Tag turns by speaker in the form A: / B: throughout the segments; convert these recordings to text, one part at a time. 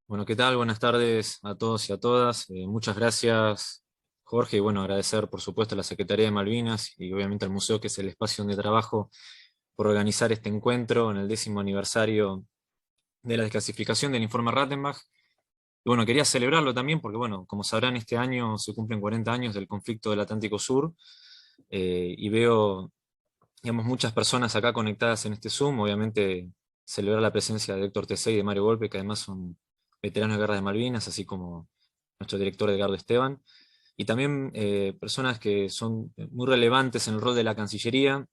A: Bueno, ¿qué tal? Buenas tardes a todos y a todas. Muchas gracias, Jorge. Y bueno, agradecer, por supuesto, a la Secretaría de Malvinas y obviamente al museo, que es el espacio donde trabajo, por organizar este encuentro en el 10º aniversario de la desclasificación del informe Rattenbach. Y bueno, quería celebrarlo también porque, bueno, como sabrán, este año se cumplen 40 años del conflicto del Atlántico Sur, y veo, digamos, muchas personas acá conectadas en este Zoom. Obviamente, celebrar la presencia de Héctor Tesey y de Mario Volpe, que además son veteranos de guerra de Malvinas, así como nuestro director Edgardo Esteban, y también personas que son muy relevantes en el rol de la Cancillería.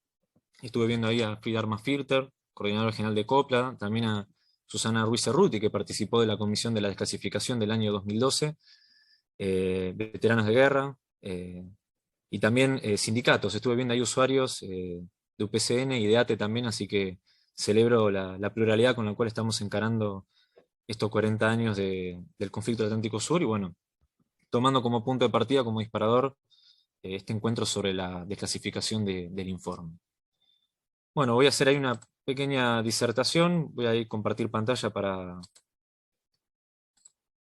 A: Estuve viendo ahí a Frida Armafirter, coordinador general de COPLA, también a Susana Ruiz Cerruti, que participó de la Comisión de la Desclasificación del año 2012, veteranos de guerra, y también sindicatos. Estuve viendo ahí usuarios de UPCN y de ATE también, así que celebro la pluralidad con la cual estamos encarando estos 40 años del conflicto del Atlántico Sur, y bueno, tomando como punto de partida, como disparador, este encuentro sobre la desclasificación del informe. Bueno, voy a hacer ahí una pequeña disertación, voy a ir compartir pantalla para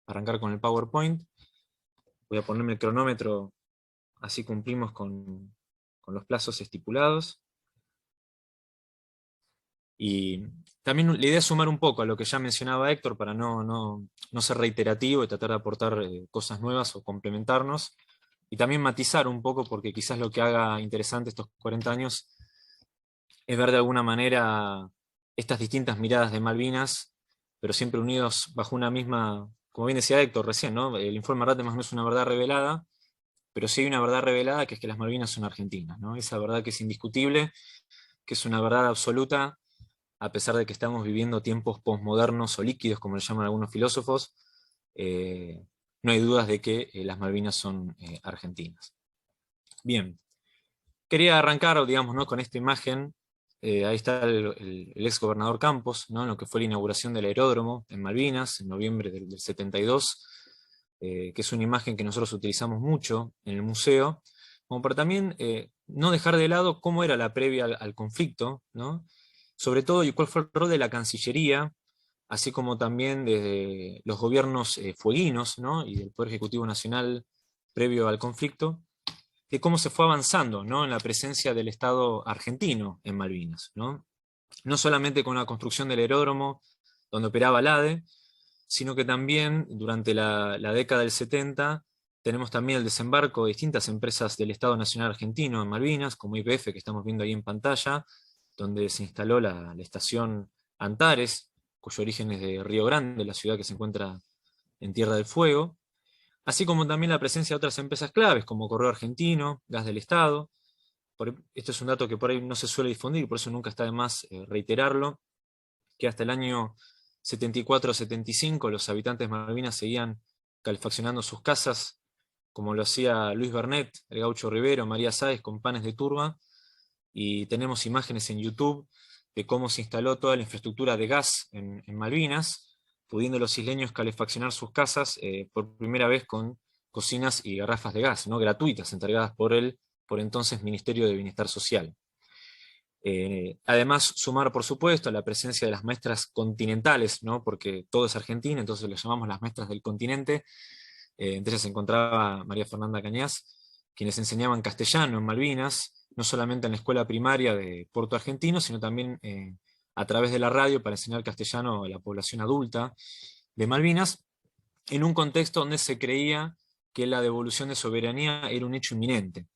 A: arrancar con el PowerPoint. Voy a ponerme el cronómetro, así cumplimos con los plazos estipulados. Y también la idea es sumar un poco a lo que ya mencionaba Héctor, para no ser reiterativo y tratar de aportar cosas nuevas o complementarnos. Y también matizar un poco, porque quizás lo que haga interesante estos 40 años es ver de alguna manera estas distintas miradas de Malvinas, pero siempre unidos bajo una misma, como bien decía Héctor recién, ¿no? El informe Rattenbach no es una verdad revelada, pero sí hay una verdad revelada, que es que las Malvinas son argentinas, ¿no? Esa verdad que es indiscutible, que es una verdad absoluta, a pesar de que estamos viviendo tiempos posmodernos o líquidos, como le llaman algunos filósofos. eh, no hay dudas de que las Malvinas son argentinas. Bien, quería arrancar, digamos, ¿no?, con esta imagen. Ahí está el ex gobernador Campos, ¿no?, en lo que fue la inauguración del aeródromo en Malvinas, en noviembre del 72, que es una imagen que nosotros utilizamos mucho en el museo, como para también no dejar de lado cómo era la previa al conflicto, ¿no? Sobre todo, y cuál fue el rol de la Cancillería, así como también desde los gobiernos fueguinos, ¿no?, y del Poder Ejecutivo Nacional previo al conflicto, de cómo se fue avanzando, ¿no?, en la presencia del Estado argentino en Malvinas, ¿no? No solamente con la construcción del aeródromo donde operaba la ADE, sino que también durante la década del 70 tenemos también el desembarco de distintas empresas del Estado Nacional Argentino en Malvinas, como YPF, que estamos viendo ahí en pantalla, donde se instaló la estación Antares, cuyo origen es de Río Grande, la ciudad que se encuentra en Tierra del Fuego, así como también la presencia de otras empresas claves, como Correo Argentino, Gas del Estado. Esto es un dato que por ahí no se suele difundir, por eso nunca está de más reiterarlo, que hasta el año 74-75 los habitantes de Malvinas seguían calefaccionando sus casas, como lo hacía Luis Bernet, el Gaucho Rivero, María Sáez, con panes de turba, y tenemos imágenes en YouTube de cómo se instaló toda la infraestructura de gas en Malvinas, pudiendo los isleños calefaccionar sus casas por primera vez con cocinas y garrafas de gas, ¿no?, gratuitas, entregadas por el por entonces Ministerio de Bienestar Social. Además, sumar, por supuesto, la presencia de las maestras continentales, ¿no?, porque todo es Argentina, entonces les llamamos las maestras del continente. Entre ellas se encontraba María Fernanda Cañas, quienes enseñaban castellano en Malvinas, no solamente en la escuela primaria de Puerto Argentino, sino también a través de la radio para enseñar castellano a la población adulta de Malvinas, en un contexto donde se creía que la devolución de soberanía era un hecho inminente.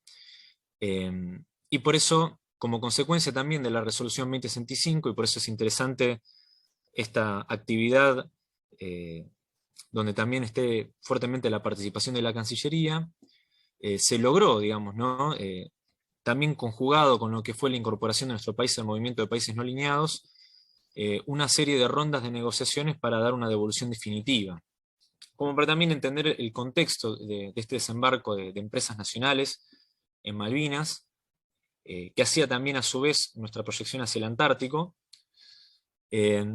A: Y por eso, como consecuencia también de la resolución 2065, y por eso es interesante esta actividad, eh, donde también esté fuertemente la participación de la Cancillería, se logró, digamos, ¿no? También conjugado con lo que fue la incorporación de nuestro país al movimiento de países no alineados, una serie de rondas de negociaciones para dar una devolución definitiva, como para también entender el contexto de este desembarco de empresas nacionales en Malvinas, que hacía también a su vez nuestra proyección hacia el Antártico, eh,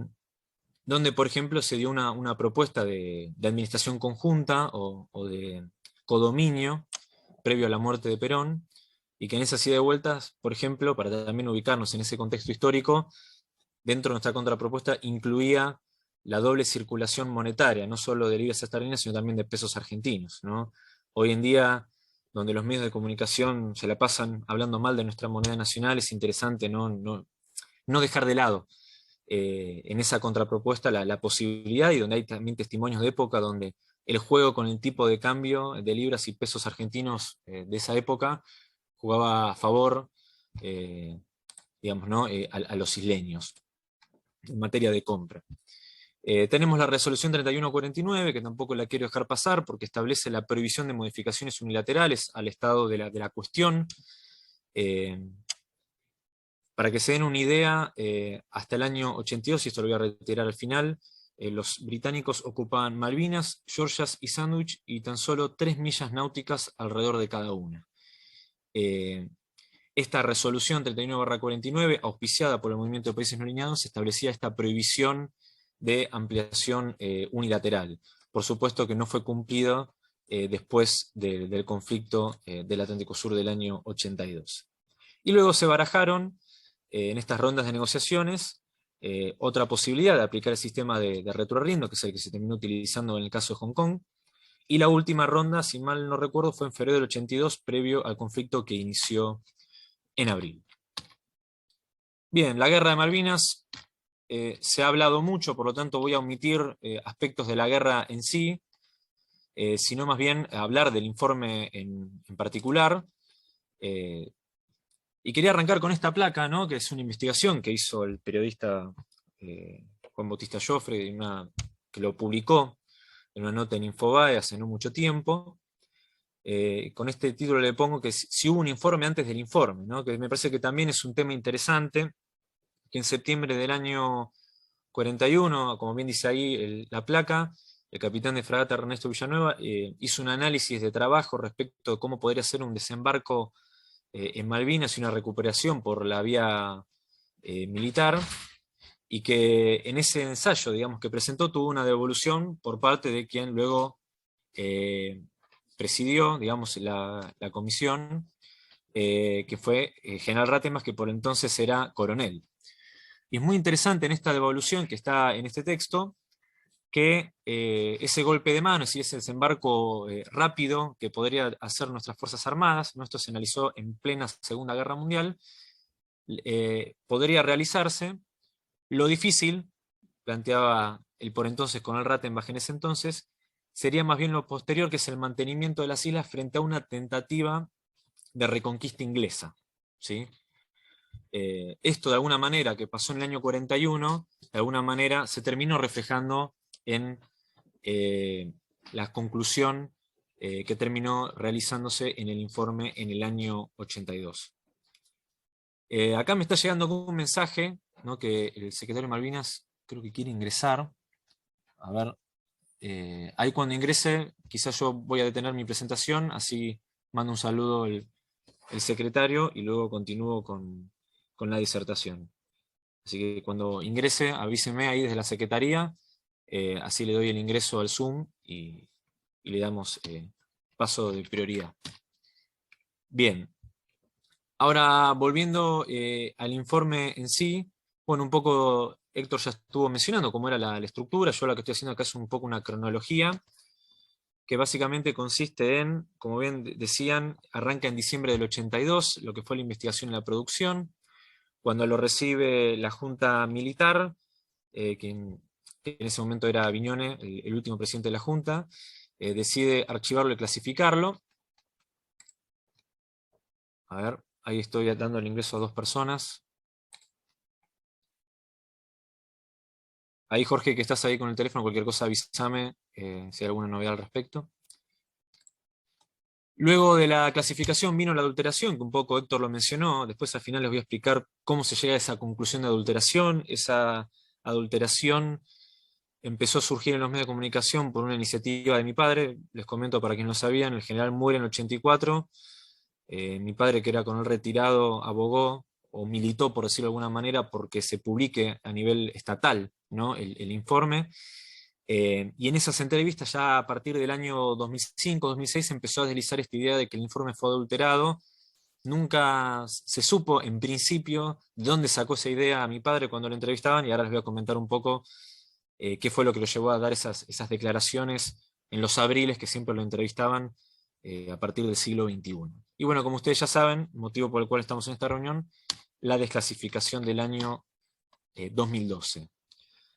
A: donde, por ejemplo, se dio una propuesta de administración conjunta o de codominio previo a la muerte de Perón, y que en esa ida de vueltas, por ejemplo, para también ubicarnos en ese contexto histórico, dentro de nuestra contrapropuesta incluía la doble circulación monetaria, no solo de libras esterlinas, sino también de pesos argentinos, ¿no? Hoy en día, donde los medios de comunicación se la pasan hablando mal de nuestra moneda nacional, es interesante no dejar de lado en esa contrapropuesta la posibilidad, y donde hay también testimonios de época donde el juego con el tipo de cambio de libras y pesos argentinos de esa época jugaba a favor, digamos, ¿no? A los isleños en materia de compra. Tenemos la resolución 3149, que tampoco la quiero dejar pasar, porque establece la prohibición de modificaciones unilaterales al estado de la cuestión. Para que se den una idea, hasta el año 82, y esto lo voy a retirar al final, los británicos ocupaban Malvinas, Georgias y Sandwich, y tan solo 3 millas náuticas alrededor de cada una. Esta resolución 39/49, auspiciada por el Movimiento de Países No Alineados, establecía esta prohibición de ampliación unilateral. Por supuesto que no fue cumplido después del conflicto del Atlántico Sur del año 82. Y luego se barajaron en estas rondas de negociaciones otra posibilidad de aplicar el sistema de retroarriendo, que es el que se terminó utilizando en el caso de Hong Kong. Y la última ronda, si mal no recuerdo, fue en febrero del 82, previo al conflicto que inició en abril. Bien, la guerra de Malvinas se ha hablado mucho, por lo tanto voy a omitir aspectos de la guerra en sí, sino más bien hablar del informe en particular. Y quería arrancar con esta placa, ¿no? Que es una investigación que hizo el periodista Juan Bautista Joffre, que lo publicó en una nota en Infobae hace no mucho tiempo. Con este título le pongo que si hubo un informe antes del informe, ¿no? Que me parece que también es un tema interesante, que en septiembre del año 41, como bien dice ahí la placa, el capitán de fragata Ernesto Villanueva hizo un análisis de trabajo respecto de cómo podría ser un desembarco en Malvinas y una recuperación por la vía militar, y que en ese ensayo, digamos, que presentó, tuvo una devolución por parte de quien luego presidió, digamos, la comisión, que fue General Ratemas, que por entonces era coronel. Y es muy interesante en esta devolución que está en este texto, que ese golpe de mano, es decir, ese desembarco rápido que podría hacer nuestras Fuerzas Armadas, ¿no? Esto se analizó en plena Segunda Guerra Mundial, podría realizarse. Lo difícil, planteaba el por entonces Coronel Rattenbach en ese entonces, sería más bien lo posterior, que es el mantenimiento de las islas frente a una tentativa de reconquista inglesa, ¿sí? Esto de alguna manera, que pasó en el año 41, de alguna manera se terminó reflejando en la conclusión que terminó realizándose en el informe en el año 82. Acá me está llegando un mensaje, ¿no? Que el secretario de Malvinas creo que quiere ingresar. A ver, ahí cuando ingrese, quizás yo voy a detener mi presentación, así mando un saludo el secretario y luego continúo con la disertación. Así que cuando ingrese, avíseme ahí desde la secretaría, así le doy el ingreso al Zoom y le damos paso de prioridad. Bien. Ahora, volviendo al informe en sí, bueno, un poco Héctor ya estuvo mencionando cómo era la estructura. Yo lo que estoy haciendo acá es un poco una cronología, que básicamente consiste en, como bien decían, arranca en diciembre del 82, lo que fue la investigación y la producción, cuando lo recibe la Junta Militar, que en ese momento era Viñone, el último presidente de la Junta, decide archivarlo y clasificarlo. A ver, ahí estoy dando el ingreso a 2 personas. Ahí, Jorge, que estás ahí con el teléfono, cualquier cosa avísame si hay alguna novedad al respecto. Luego de la clasificación vino la adulteración, que un poco Héctor lo mencionó. Después al final les voy a explicar cómo se llega a esa conclusión de adulteración. Esa adulteración empezó a surgir en los medios de comunicación por una iniciativa de mi padre. Les comento para quienes no sabían, el general muere en el 84. Mi padre, que era coronel retirado, abogó o militó, por decirlo de alguna manera, porque se publique a nivel estatal, ¿no? el informe. Y en esas entrevistas, ya a partir del año 2005-2006, empezó a deslizar esta idea de que el informe fue adulterado. Nunca se supo, en principio, de dónde sacó esa idea a mi padre cuando lo entrevistaban, y ahora les voy a comentar un poco qué fue lo que lo llevó a dar esas declaraciones en los abriles que siempre lo entrevistaban a partir del siglo XXI. Y bueno, como ustedes ya saben, motivo por el cual estamos en esta reunión, la desclasificación del año 2012.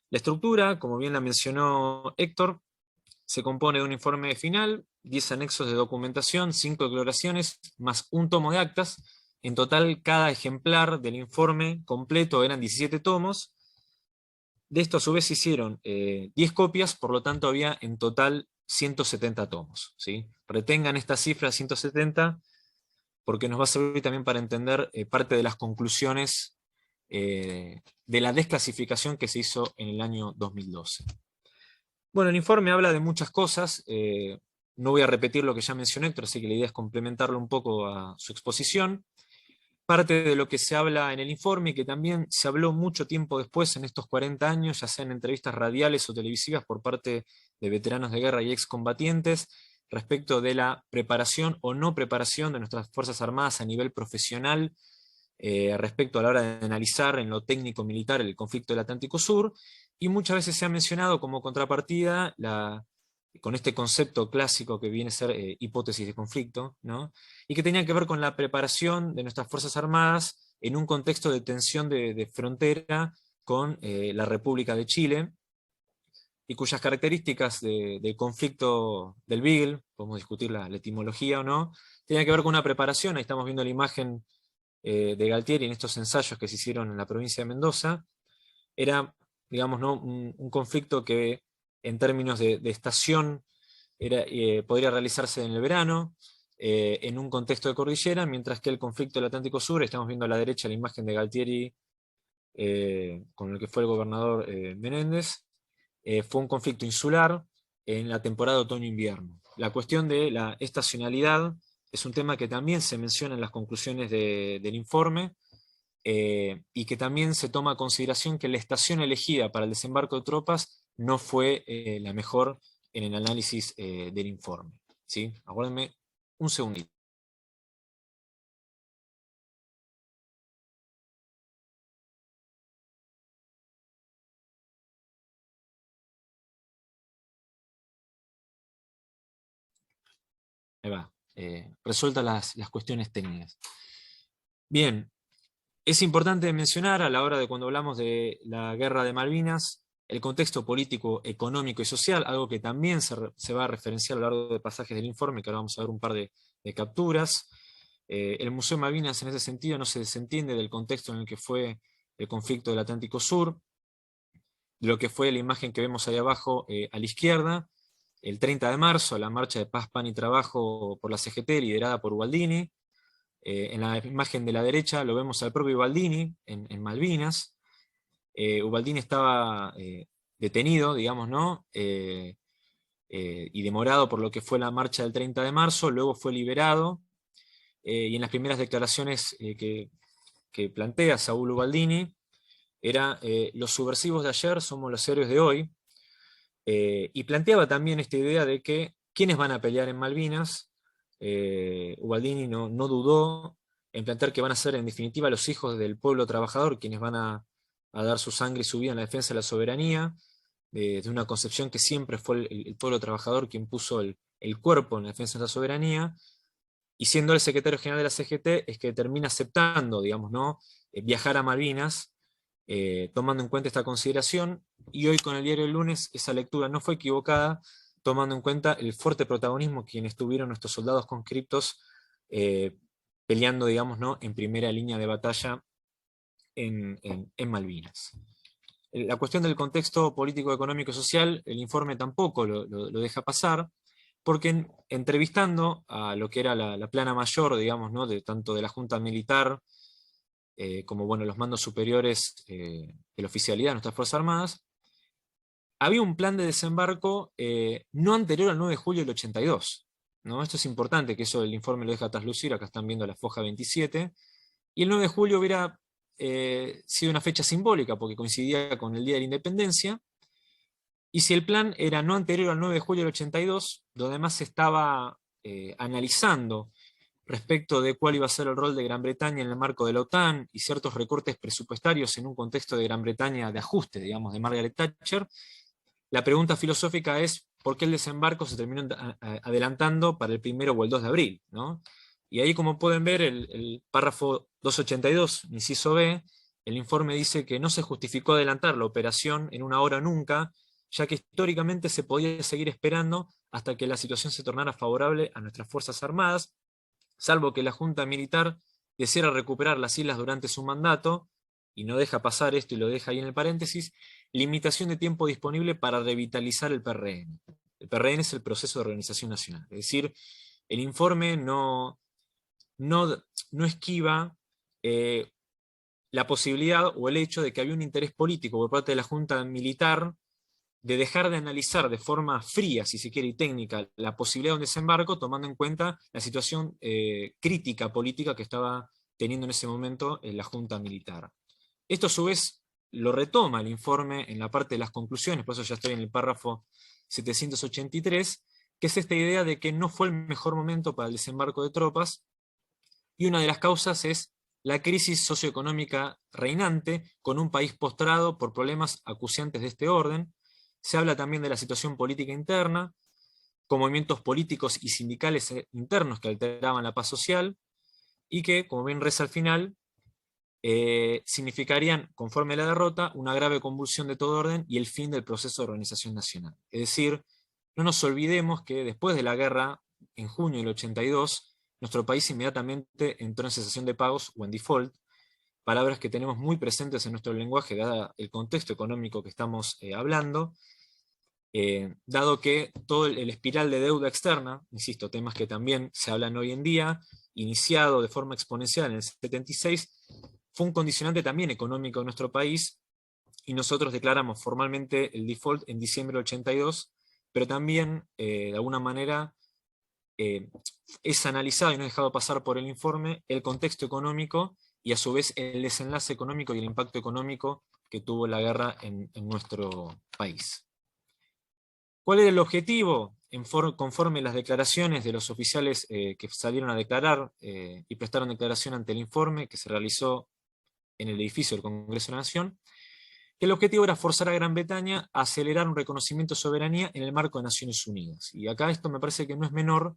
A: La estructura, como bien la mencionó Héctor, se compone de un informe final, 10 anexos de documentación, 5 declaraciones, más un tomo de actas. En total, cada ejemplar del informe completo eran 17 tomos. De esto, a su vez, se hicieron 10 copias, por lo tanto, había en total 170 tomos. ¿Sí? Retengan esta cifra, 170, porque nos va a servir también para entender parte de las conclusiones de la desclasificación que se hizo en el año 2012. Bueno, el informe habla de muchas cosas, no voy a repetir lo que ya mencioné, Héctor, así que la idea es complementarlo un poco a su exposición. Parte de lo que se habla en el informe, y que también se habló mucho tiempo después, en estos 40 años, ya sea en entrevistas radiales o televisivas por parte de veteranos de guerra y excombatientes, respecto de la preparación o no preparación de nuestras Fuerzas Armadas a nivel profesional, respecto a la hora de analizar en lo técnico-militar el conflicto del Atlántico Sur, y muchas veces se ha mencionado como contrapartida con este concepto clásico que viene a ser hipótesis de conflicto, ¿no? Y que tenía que ver con la preparación de nuestras Fuerzas Armadas en un contexto de tensión de frontera con la República de Chile, y cuyas características del conflicto del Beagle, podemos discutir la etimología o no, tenía que ver con una preparación. Ahí estamos viendo la imagen de Galtieri en estos ensayos que se hicieron en la provincia de Mendoza. Era, digamos, ¿no? un conflicto que en términos de estación podría realizarse en el verano, en un contexto de cordillera, mientras que el conflicto del Atlántico Sur, estamos viendo a la derecha la imagen de Galtieri con el que fue el gobernador Menéndez, fue un conflicto insular en la temporada otoño-invierno. La cuestión de la estacionalidad es un tema que también se menciona en las conclusiones del informe, y que también se toma a consideración que la estación elegida para el desembarco de tropas no fue la mejor en el análisis del informe. ¿Sí? Aguárdenme un segundito. Ahí va. Resueltas las cuestiones técnicas. Bien, es importante mencionar a la hora de cuando hablamos de la guerra de Malvinas, el contexto político, económico y social, algo que también se va a referenciar a lo largo de pasajes del informe, que ahora vamos a ver un par de capturas. El Museo Malvinas en ese sentido no se desentiende del contexto en el que fue el conflicto del Atlántico Sur, de lo que fue la imagen que vemos ahí abajo a la izquierda, el 30 de marzo, la marcha de paz, pan y trabajo por la CGT liderada por Ubaldini. En la imagen de la derecha lo vemos al propio Ubaldini en Malvinas. Ubaldini estaba detenido, digamos, ¿no? Y demorado por lo que fue la marcha del 30 de marzo, luego fue liberado, y en las primeras declaraciones que plantea Saúl Ubaldini, era los subversivos de ayer somos los héroes de hoy, y planteaba también esta idea de que ¿quiénes van a pelear en Malvinas? Ubaldini no dudó en plantear que van a ser en definitiva los hijos del pueblo trabajador quienes van a dar su sangre y su vida en la defensa de la soberanía, de una concepción que siempre fue el pueblo trabajador quien puso el cuerpo en la defensa de la soberanía, y siendo el secretario general de la CGT es que termina aceptando, digamos, ¿no? Viajar a Malvinas, tomando en cuenta esta consideración, y hoy con el diario El Lunes esa lectura no fue equivocada, tomando en cuenta el fuerte protagonismo quienes tuvieron nuestros soldados conscriptos peleando, digamos, ¿no? En primera línea de batalla en Malvinas. La cuestión del contexto político, económico y social, el informe tampoco lo deja pasar, porque entrevistando a lo que era la plana mayor, digamos, ¿no? Tanto de la Junta Militar como bueno, los mandos superiores de la oficialidad de nuestras Fuerzas Armadas, había un plan de desembarco no anterior al 9 de julio del 82. ¿No? Esto es importante, que eso el informe lo deja traslucir, acá están viendo la foja 27, y el 9 de julio hubiera sido una fecha simbólica, porque coincidía con el Día de la Independencia, y si el plan era no anterior al 9 de julio del 82, donde además se estaba analizando respecto de cuál iba a ser el rol de Gran Bretaña en el marco de la OTAN y ciertos recortes presupuestarios en un contexto de Gran Bretaña de ajuste, digamos, de Margaret Thatcher, La pregunta filosófica es por qué el desembarco se terminó adelantando para el 1 o el 2 de abril, ¿no? Y ahí, como pueden ver, el párrafo 282, inciso B, el informe dice que no se justificó adelantar la operación en una hora nunca, ya que históricamente se podía seguir esperando hasta que la situación se tornara favorable a nuestras Fuerzas Armadas, salvo que la Junta Militar deseara recuperar las islas durante su mandato, y no deja pasar esto y lo deja ahí en el paréntesis, limitación de tiempo disponible para revitalizar el PRN. El PRN es el proceso de organización nacional, es decir, el informe no esquiva la posibilidad o el hecho de que había un interés político por parte de la Junta Militar de dejar de analizar de forma fría, si se quiere, y técnica, la posibilidad de un desembarco, tomando en cuenta la situación crítica política que estaba teniendo en ese momento la Junta Militar. Esto a su vez lo retoma el informe en la parte de las conclusiones, por eso ya estoy en el párrafo 783, que es esta idea de que no fue el mejor momento para el desembarco de tropas, y una de las causas es la crisis socioeconómica reinante, con un país postrado por problemas acuciantes de este orden. Se habla también de la situación política interna, con movimientos políticos y sindicales internos que alteraban la paz social, y que, como bien reza al final, significarían, conforme a la derrota, una grave convulsión de todo orden y el fin del proceso de organización nacional. Es decir, no nos olvidemos que después de la guerra, en junio del 82, nuestro país inmediatamente entró en cesación de pagos o en default, palabras que tenemos muy presentes en nuestro lenguaje, dado el contexto económico que estamos hablando, dado que todo el espiral de deuda externa, insisto, temas que también se hablan hoy en día, iniciado de forma exponencial en el 76, fue un condicionante también económico de nuestro país, y nosotros declaramos formalmente el default en diciembre del 82, pero también, de alguna manera, es analizado y no dejado pasar por el informe el contexto económico y a su vez el desenlace económico y el impacto económico que tuvo la guerra en nuestro país. ¿Cuál era el objetivo? Conforme las declaraciones de los oficiales que salieron a declarar y prestaron declaración ante el informe que se realizó en el edificio del Congreso de la Nación, que el objetivo era forzar a Gran Bretaña a acelerar un reconocimiento de soberanía en el marco de Naciones Unidas. Y acá esto me parece que no es menor,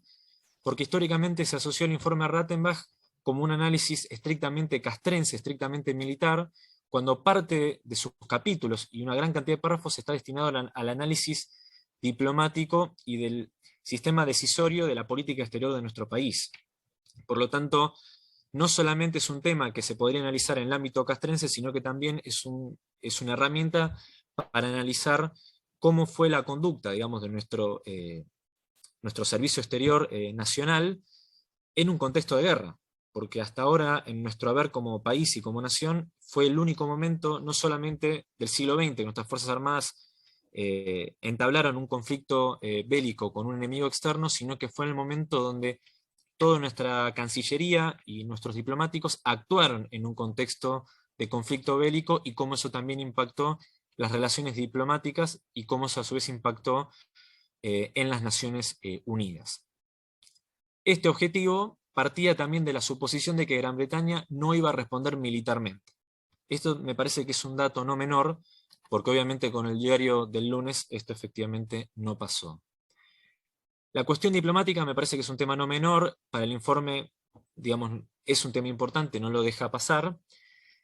A: porque históricamente se asoció el informe Rattenbach como un análisis estrictamente castrense, estrictamente militar, cuando parte de sus capítulos y una gran cantidad de párrafos está destinado al análisis diplomático y del sistema decisorio de la política exterior de nuestro país. Por lo tanto, no solamente es un tema que se podría analizar en el ámbito castrense, sino que también es una herramienta para analizar cómo fue la conducta, digamos, de nuestro servicio exterior nacional en un contexto de guerra. Porque hasta ahora, en nuestro haber como país y como nación, fue el único momento, no solamente del siglo XX, que nuestras Fuerzas Armadas entablaron un conflicto bélico con un enemigo externo, sino que fue en el momento donde toda nuestra Cancillería y nuestros diplomáticos actuaron en un contexto de conflicto bélico, y cómo eso también impactó las relaciones diplomáticas y cómo eso a su vez impactó en las Naciones Unidas. Este objetivo partía también de la suposición de que Gran Bretaña no iba a responder militarmente. Esto me parece que es un dato no menor, porque obviamente con el diario del lunes esto efectivamente no pasó. La cuestión diplomática me parece que es un tema no menor, para el informe, digamos, es un tema importante, no lo deja pasar,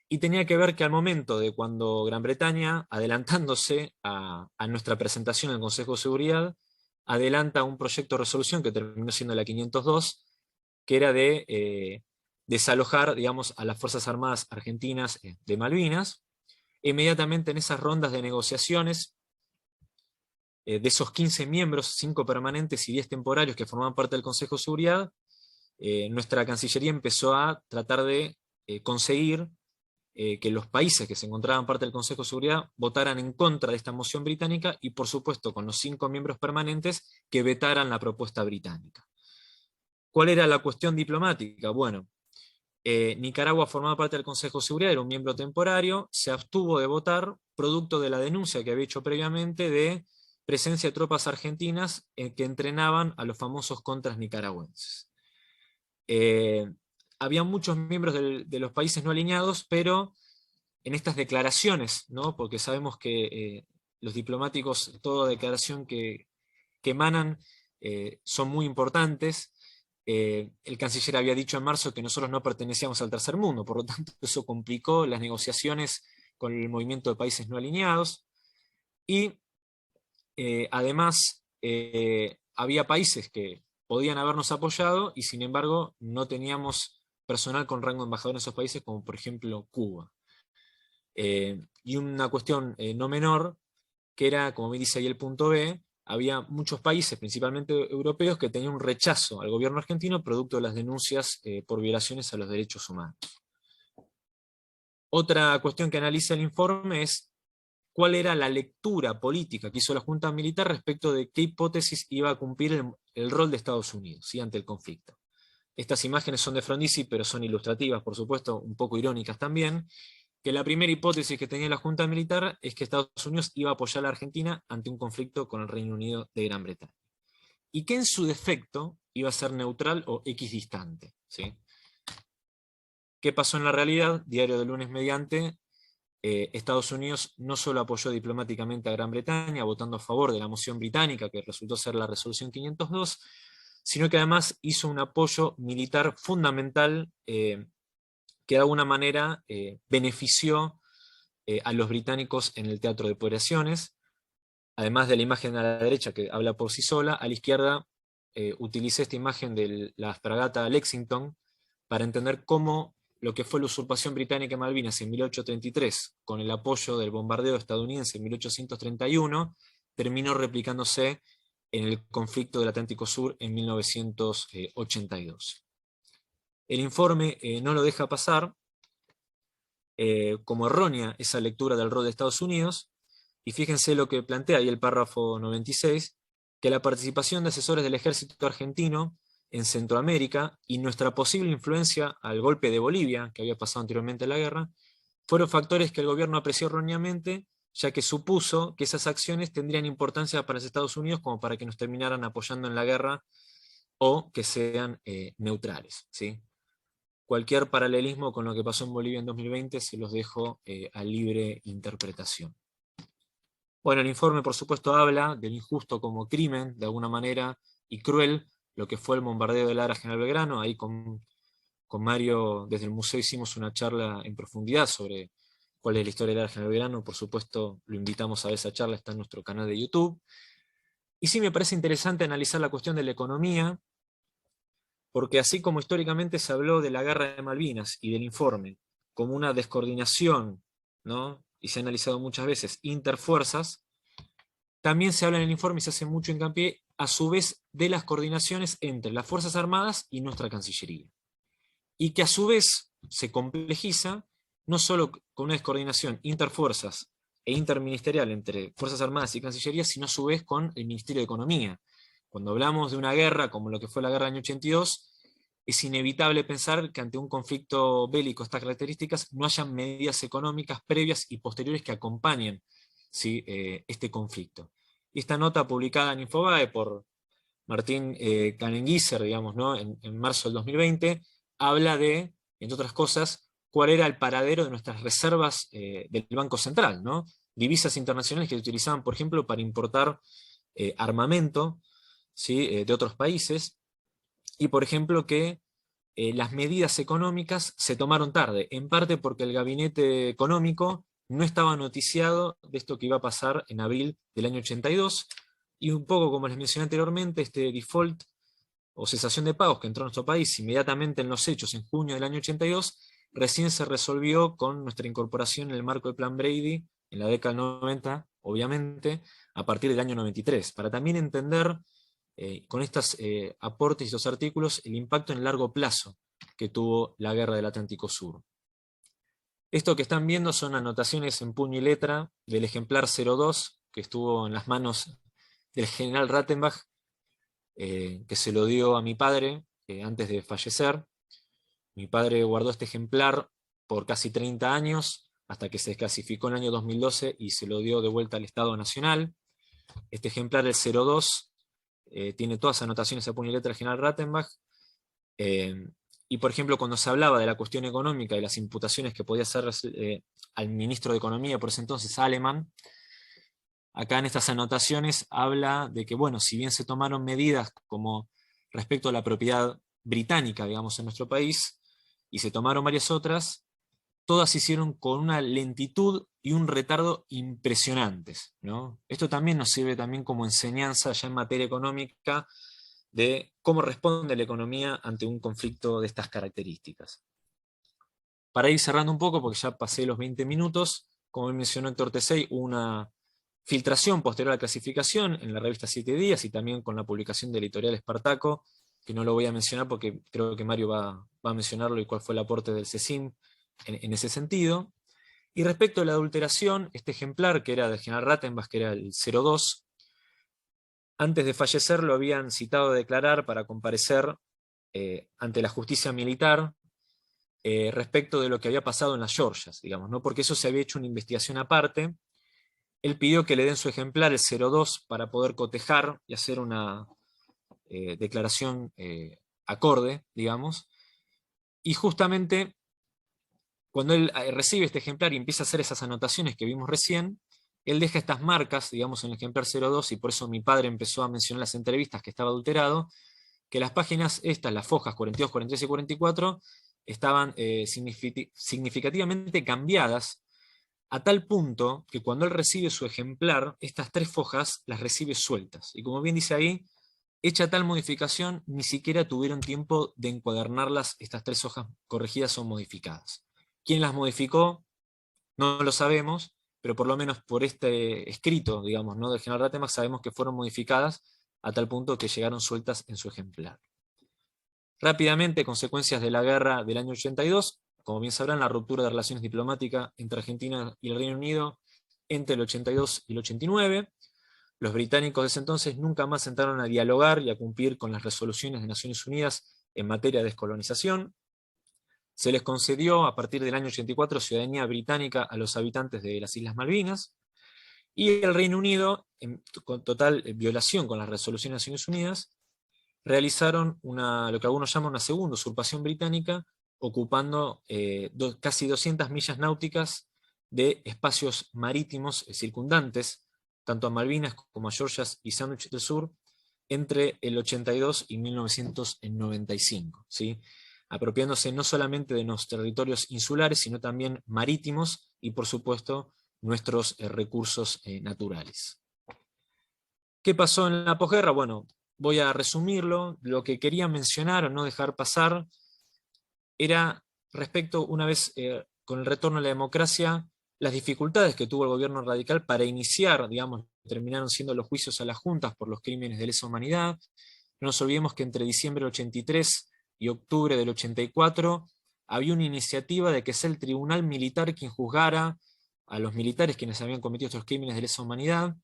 A: y tenía que ver que al momento de cuando Gran Bretaña, adelantándose a nuestra presentación en el Consejo de Seguridad, adelanta un proyecto de resolución que terminó siendo la 502, que era de desalojar, digamos, a las Fuerzas Armadas Argentinas de Malvinas. Inmediatamente en esas rondas de negociaciones, de esos 15 miembros, 5 permanentes y 10 temporarios que formaban parte del Consejo de Seguridad, nuestra Cancillería empezó a tratar de conseguir que los países que se encontraban parte del Consejo de Seguridad votaran en contra de esta moción británica, y por supuesto con los 5 miembros permanentes que vetaran la propuesta británica. ¿Cuál era la cuestión diplomática? Bueno, Nicaragua formaba parte del Consejo de Seguridad, era un miembro temporario, se abstuvo de votar producto de la denuncia que había hecho previamente de presencia de tropas argentinas que entrenaban a los famosos contras nicaragüenses. Había muchos miembros de los países no alineados, pero en estas declaraciones, ¿no? Porque sabemos que los diplomáticos, toda declaración que emanan son muy importantes. El canciller había dicho en marzo que nosotros no pertenecíamos al tercer mundo, por lo tanto eso complicó las negociaciones con el movimiento de países no alineados, y además había países que podían habernos apoyado y sin embargo no teníamos personal con rango de embajador en esos países, como por ejemplo Cuba. Y una cuestión no menor, que era, como bien dice ahí el punto B, había muchos países, principalmente europeos, que tenían un rechazo al gobierno argentino producto de las denuncias por violaciones a los derechos humanos. Otra cuestión que analiza el informe es cuál era la lectura política que hizo la Junta Militar respecto de qué hipótesis iba a cumplir el rol de Estados Unidos, ¿sí?, ante el conflicto. Estas imágenes son de Frondizi, pero son ilustrativas, por supuesto, un poco irónicas también, que la primera hipótesis que tenía la Junta Militar es que Estados Unidos iba a apoyar a la Argentina ante un conflicto con el Reino Unido de Gran Bretaña. Y que en su defecto iba a ser neutral o equidistante, ¿sí? ¿Qué pasó en la realidad? Diario del lunes mediante, Estados Unidos no solo apoyó diplomáticamente a Gran Bretaña, votando a favor de la moción británica, que resultó ser la resolución 502, sino que además hizo un apoyo militar fundamental que de alguna manera benefició a los británicos en el teatro de operaciones. Además de la imagen a la derecha que habla por sí sola, a la izquierda utilicé esta imagen de la fragata Lexington para entender cómo lo que fue la usurpación británica en Malvinas en 1833, con el apoyo del bombardeo estadounidense en 1831, terminó replicándose en el conflicto del Atlántico Sur en 1982. El informe no lo deja pasar como errónea esa lectura del rol de Estados Unidos, y fíjense lo que plantea ahí el párrafo 96, que la participación de asesores del ejército argentino en Centroamérica y nuestra posible influencia al golpe de Bolivia, que había pasado anteriormente en la guerra, fueron factores que el gobierno apreció erróneamente, ya que supuso que esas acciones tendrían importancia para los Estados Unidos como para que nos terminaran apoyando en la guerra o que sean neutrales, ¿sí? Cualquier paralelismo con lo que pasó en Bolivia en 2020 se los dejo a libre interpretación. Bueno, el informe por supuesto habla del injusto como crimen, de alguna manera, y cruel, lo que fue el bombardeo del Ara General Belgrano. Ahí con Mario desde el museo hicimos una charla en profundidad sobre cuál es la historia del Ara General Belgrano. Por supuesto lo invitamos a ver esa charla, está en nuestro canal de YouTube. Y sí me parece interesante analizar la cuestión de la economía, porque así como históricamente se habló de la guerra de Malvinas y del informe como una descoordinación, ¿no?, y se ha analizado muchas veces, interfuerzas, también se habla en el informe y se hace mucho hincapié, a su vez, de las coordinaciones entre las Fuerzas Armadas y nuestra Cancillería. Y que a su vez se complejiza, no solo con una descoordinación interfuerzas e interministerial entre Fuerzas Armadas y Cancillería, sino a su vez con el Ministerio de Economía. Cuando hablamos de una guerra, como lo que fue la guerra del año 82, es inevitable pensar que ante un conflicto bélico de estas características no haya medidas económicas previas y posteriores que acompañen, ¿sí?, este conflicto. Y esta nota publicada en Infobae por Martín Canenguícer, digamos, ¿no?, en marzo del 2020, habla de, entre otras cosas, cuál era el paradero de nuestras reservas del Banco Central, ¿no? Divisas internacionales que se utilizaban, por ejemplo, para importar armamento, ¿sí?, de otros países, y por ejemplo que las medidas económicas se tomaron tarde, en parte porque el gabinete económico no estaba noticiado de esto que iba a pasar en abril del año 82, y un poco como les mencioné anteriormente, este default o cesación de pagos que entró a nuestro país inmediatamente en los hechos en junio del año 82, recién se resolvió con nuestra incorporación en el marco del Plan Brady en la década del 90, obviamente, a partir del año 93, para también entender con estos aportes y estos artículos el impacto en largo plazo que tuvo la guerra del Atlántico Sur. Esto que están viendo son anotaciones en puño y letra del ejemplar 02 que estuvo en las manos del general Rattenbach, que se lo dio a mi padre antes de fallecer. Mi padre guardó este ejemplar por casi 30 años, hasta que se desclasificó en el año 2012 y se lo dio de vuelta al Estado Nacional. Este ejemplar, el 02, tiene todas las anotaciones a puño y letra del general Rattenbach, y por ejemplo cuando se hablaba de la cuestión económica y las imputaciones que podía hacer al ministro de Economía por ese entonces, Alemán, acá en estas anotaciones habla de que, bueno, si bien se tomaron medidas como respecto a la propiedad británica, digamos, en nuestro país, y se tomaron varias otras, todas se hicieron con una lentitud y un retardo impresionantes, ¿no? Esto también nos sirve también como enseñanza ya en materia económica de cómo responde la economía ante un conflicto de estas características. Para ir cerrando un poco, porque ya pasé los 20 minutos, como mencionó Héctor Tesey, hubo una filtración posterior a la clasificación en la revista Siete Días y también con la publicación del editorial Espartaco, que no lo voy a mencionar porque creo que Mario va a mencionarlo y cuál fue el aporte del CECIM en ese sentido. Y respecto a la adulteración, este ejemplar, que era del general Rattenbach, que era el 02, antes de fallecer lo habían citado a declarar para comparecer ante la justicia militar respecto de lo que había pasado en las Georgias, digamos, ¿no? Porque eso se había hecho una investigación aparte. Él pidió que le den su ejemplar, el 02, para poder cotejar y hacer una declaración acorde, digamos. Y justamente cuando él recibe este ejemplar y empieza a hacer esas anotaciones que vimos recién, él deja estas marcas, digamos, en el ejemplar 02, y por eso mi padre empezó a mencionar en las entrevistas que estaba adulterado, que las páginas estas, las fojas 42, 43 y 44, estaban significativamente cambiadas, a tal punto que cuando él recibe su ejemplar, estas 3 fojas las recibe sueltas. Y como bien dice ahí, hecha tal modificación, ni siquiera tuvieron tiempo de encuadernarlas, estas 3 hojas corregidas o modificadas. ¿Quién las modificó? No lo sabemos, pero por lo menos por este escrito, digamos, ¿no?, del general Rattenbach, sabemos que fueron modificadas a tal punto que llegaron sueltas en su ejemplar. Rápidamente, consecuencias de la guerra del año 82, como bien sabrán, la ruptura de relaciones diplomáticas entre Argentina y el Reino Unido entre el 82 y el 89. Los británicos de ese entonces nunca más sentaron a dialogar y a cumplir con las resoluciones de Naciones Unidas en materia de descolonización. Se les concedió a partir del año 84 ciudadanía británica a los habitantes de las Islas Malvinas, y el Reino Unido, con total violación con las resoluciones de Naciones Unidas, realizaron lo que algunos llaman una segunda usurpación británica, ocupando casi 200 millas náuticas de espacios marítimos circundantes, tanto a Malvinas como a Georgias y Sandwich del Sur, entre el 82 y 1995, ¿sí? Apropiándose no solamente de los territorios insulares, sino también marítimos y, por supuesto, nuestros recursos naturales. ¿Qué pasó en la posguerra? Bueno, voy a resumirlo. Lo que quería mencionar o no dejar pasar era respecto, una vez con el retorno a la democracia, las dificultades que tuvo el gobierno radical para iniciar, digamos, terminaron siendo los juicios a las juntas por los crímenes de lesa humanidad. No nos olvidemos que entre diciembre del 83 y octubre del 84 había una iniciativa de que sea el tribunal militar quien juzgara a los militares quienes habían cometido estos crímenes de lesa humanidad.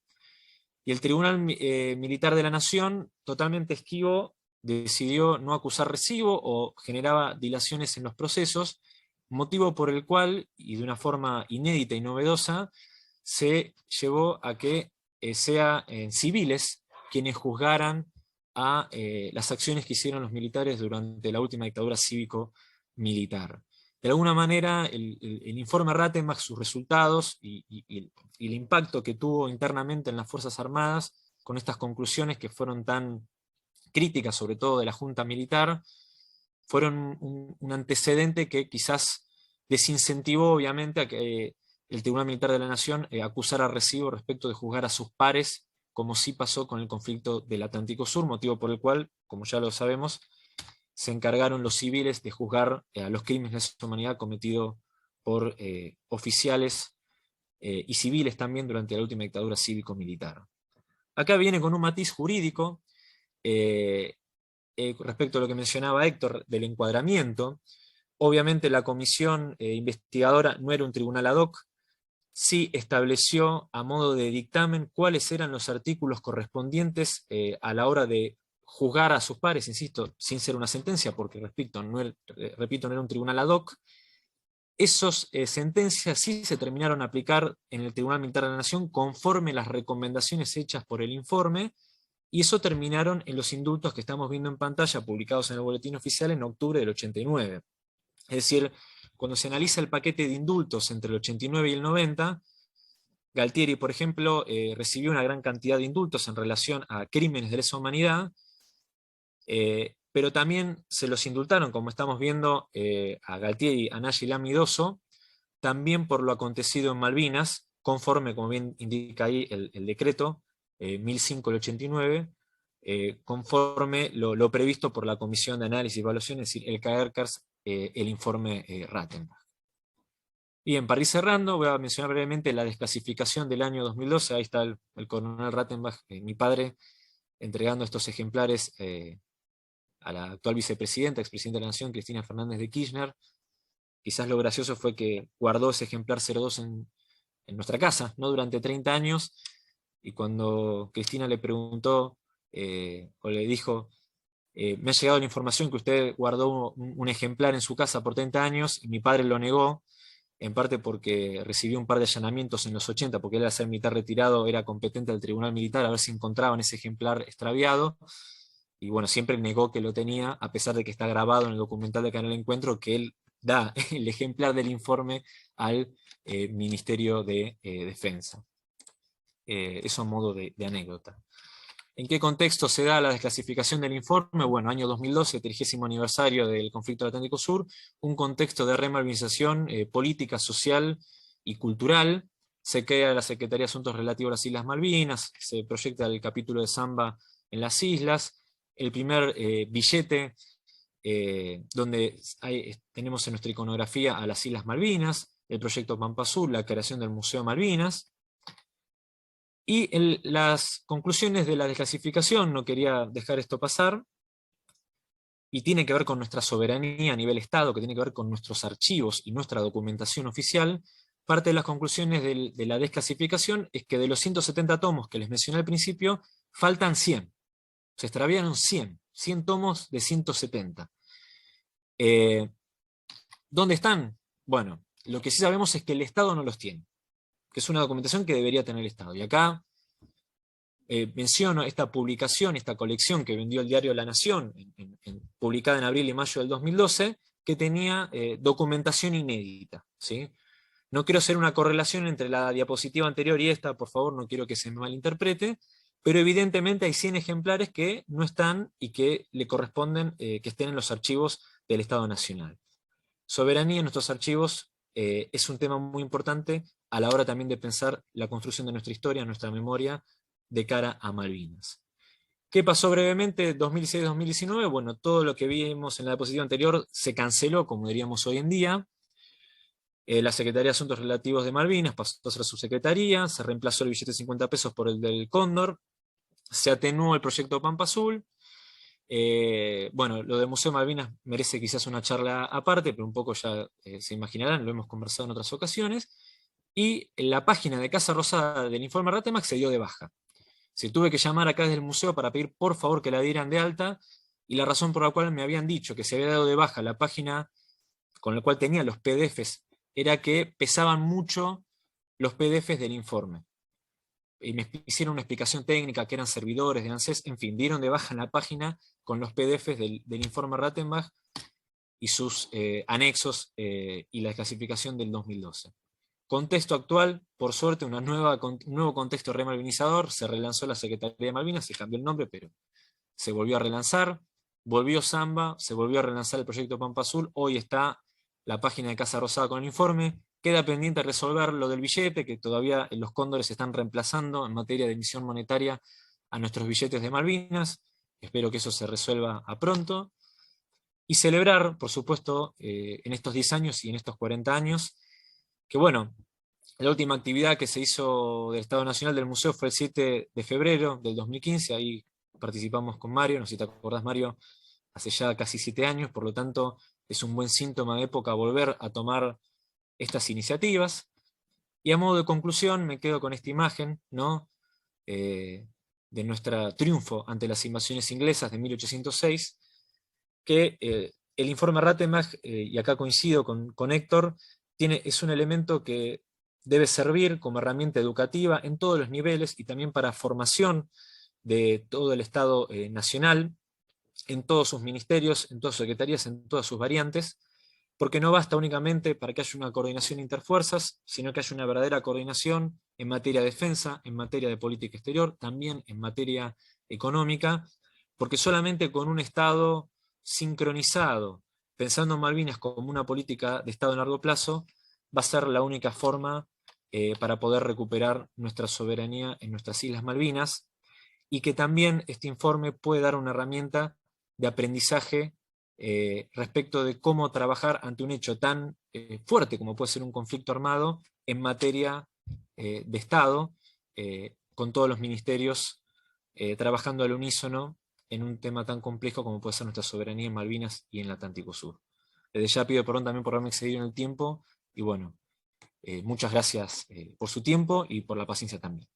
A: Y el Tribunal Militar de la Nación, totalmente esquivo, decidió no acusar recibo o generaba dilaciones en los procesos, motivo por el cual, y de una forma inédita y novedosa, se llevó a que sean civiles quienes juzgaran a las acciones que hicieron los militares durante la última dictadura cívico-militar. De alguna manera, el informe Rattenbach, sus resultados y el impacto que tuvo internamente en las Fuerzas Armadas, con estas conclusiones que fueron tan críticas, sobre todo de la Junta Militar, fueron un antecedente que quizás desincentivó, obviamente, a que el Tribunal Militar de la Nación acusara a recibo respecto de juzgar a sus pares, como sí pasó con el conflicto del Atlántico Sur, motivo por el cual, como ya lo sabemos, se encargaron los civiles de juzgar a los crímenes de lesa humanidad cometidos por oficiales y civiles también durante la última dictadura cívico-militar. Acá viene con un matiz jurídico respecto a lo que mencionaba Héctor del encuadramiento. Obviamente la comisión investigadora no era un tribunal ad hoc, sí estableció a modo de dictamen cuáles eran los artículos correspondientes a la hora de juzgar a sus pares, insisto, sin ser una sentencia, porque repito, no era un tribunal ad hoc. Esas sentencias sí se terminaron a aplicar en el Tribunal Militar de la Nación conforme las recomendaciones hechas por el informe, y eso terminaron en los indultos que estamos viendo en pantalla, publicados en el Boletín Oficial en octubre del 89. Es decir, cuando se analiza el paquete de indultos entre el 89 y el 90, Galtieri, por ejemplo, recibió una gran cantidad de indultos en relación a crímenes de lesa humanidad, pero también se los indultaron, como estamos viendo, a Galtieri, a Nagy y Lamidoso, también por lo acontecido en Malvinas, conforme, como bien indica ahí el decreto 1005/89, conforme lo previsto por la Comisión de Análisis y Evaluación, es decir, el CAERCAS, el informe Rattenbach. Bien, para ir cerrando, voy a mencionar brevemente la desclasificación del año 2012. Ahí está el coronel Rattenbach, mi padre, entregando estos ejemplares a la actual vicepresidenta, expresidenta de la Nación, Cristina Fernández de Kirchner. Quizás lo gracioso fue que guardó ese ejemplar 02 en nuestra casa, ¿no? Durante 30 años, y cuando Cristina le preguntó, o le dijo, me ha llegado la información que usted guardó un ejemplar en su casa por 30 años, y mi padre lo negó, en parte porque recibió un par de allanamientos en los 80, porque él al ser militar retirado era competente al tribunal militar a ver si encontraban ese ejemplar extraviado, y bueno, siempre negó que lo tenía, a pesar de que está grabado en el documental de Canal Encuentro, que él da el ejemplar del informe al Ministerio de Defensa. Eso a modo de anécdota. ¿En qué contexto se da la desclasificación del informe? Bueno, año 2012, 30º aniversario del conflicto del Atlántico Sur, un contexto de removilización política, social y cultural. Se crea la Secretaría de Asuntos Relativos a las Islas Malvinas, se proyecta el capítulo de Zamba en las islas, el primer billete donde tenemos en nuestra iconografía a las Islas Malvinas, el proyecto Pampa Azul, la creación del Museo Malvinas. Y las conclusiones de la desclasificación, no quería dejar esto pasar, y tiene que ver con nuestra soberanía a nivel Estado, que tiene que ver con nuestros archivos y nuestra documentación oficial. Parte de las conclusiones de la desclasificación es que de los 170 tomos que les mencioné al principio, faltan 100. Se extraviaron 100 tomos de 170. ¿Dónde están? Bueno, lo que sí sabemos es que el Estado no los tiene, que es una documentación que debería tener el Estado. Y acá menciono esta publicación, esta colección que vendió el diario La Nación, publicada en abril y mayo del 2012, que tenía documentación inédita, ¿sí? No quiero hacer una correlación entre la diapositiva anterior y esta, por favor, no quiero que se me malinterprete, pero evidentemente hay 100 ejemplares que no están y que le corresponden que estén en los archivos del Estado Nacional. Soberanía en nuestros archivos es un tema muy importante a la hora también de pensar la construcción de nuestra historia, nuestra memoria, de cara a Malvinas. ¿Qué pasó brevemente 2016-2019? Bueno, todo lo que vimos en la diapositiva anterior se canceló, como diríamos hoy en día. La Secretaría de Asuntos Relativos de Malvinas pasó a ser subsecretaría, se reemplazó el billete de 50 pesos por el del Cóndor, se atenuó el proyecto Pampa Azul. Bueno, lo del Museo Malvinas merece quizás una charla aparte, pero un poco ya se imaginarán, lo hemos conversado en otras ocasiones. Y la página de Casa Rosada del informe Rattenbach se dio de baja. Se tuve que llamar acá desde el museo para pedir por favor que la dieran de alta, y la razón por la cual me habían dicho que se había dado de baja la página con la cual tenía los PDFs era que pesaban mucho los PDFs del informe. Y me hicieron una explicación técnica, que eran servidores de ANSES, en fin, dieron de baja en la página con los PDFs del informe Rattenbach y sus anexos y la desclasificación del 2012. Contexto actual, por suerte, un nuevo contexto remalvinizador, se relanzó la Secretaría de Malvinas, se cambió el nombre, pero se volvió a relanzar, volvió Zamba, se volvió a relanzar el proyecto Pampa Azul, hoy está la página de Casa Rosada con el informe, queda pendiente resolver lo del billete, que todavía los cóndores están reemplazando en materia de emisión monetaria a nuestros billetes de Malvinas, espero que eso se resuelva a pronto, y celebrar, por supuesto, en estos 10 años y en estos 40 años, que bueno, la última actividad que se hizo del Estado Nacional del Museo fue el 7 de febrero del 2015, ahí participamos con Mario, no sé si te acordás, Mario, hace ya casi 7 años, por lo tanto es un buen síntoma de época volver a tomar estas iniciativas. Y a modo de conclusión me quedo con esta imagen, ¿no? De nuestro triunfo ante las invasiones inglesas de 1806, que el informe Rattenbach, y acá coincido con Héctor, es un elemento que debe servir como herramienta educativa en todos los niveles y también para formación de todo el Estado nacional, en todos sus ministerios, en todas sus secretarías, en todas sus variantes, porque no basta únicamente para que haya una coordinación interfuerzas, sino que haya una verdadera coordinación en materia de defensa, en materia de política exterior, también en materia económica, porque solamente con un Estado sincronizado, pensando en Malvinas como una política de Estado a largo plazo, va a ser la única forma para poder recuperar nuestra soberanía en nuestras Islas Malvinas, y que también este informe puede dar una herramienta de aprendizaje respecto de cómo trabajar ante un hecho tan fuerte como puede ser un conflicto armado en materia de Estado, con todos los ministerios trabajando al unísono en un tema tan complejo como puede ser nuestra soberanía en Malvinas y en el Atlántico Sur. Desde ya pido perdón también por haberme excedido en el tiempo, y bueno, muchas gracias por su tiempo y por la paciencia también.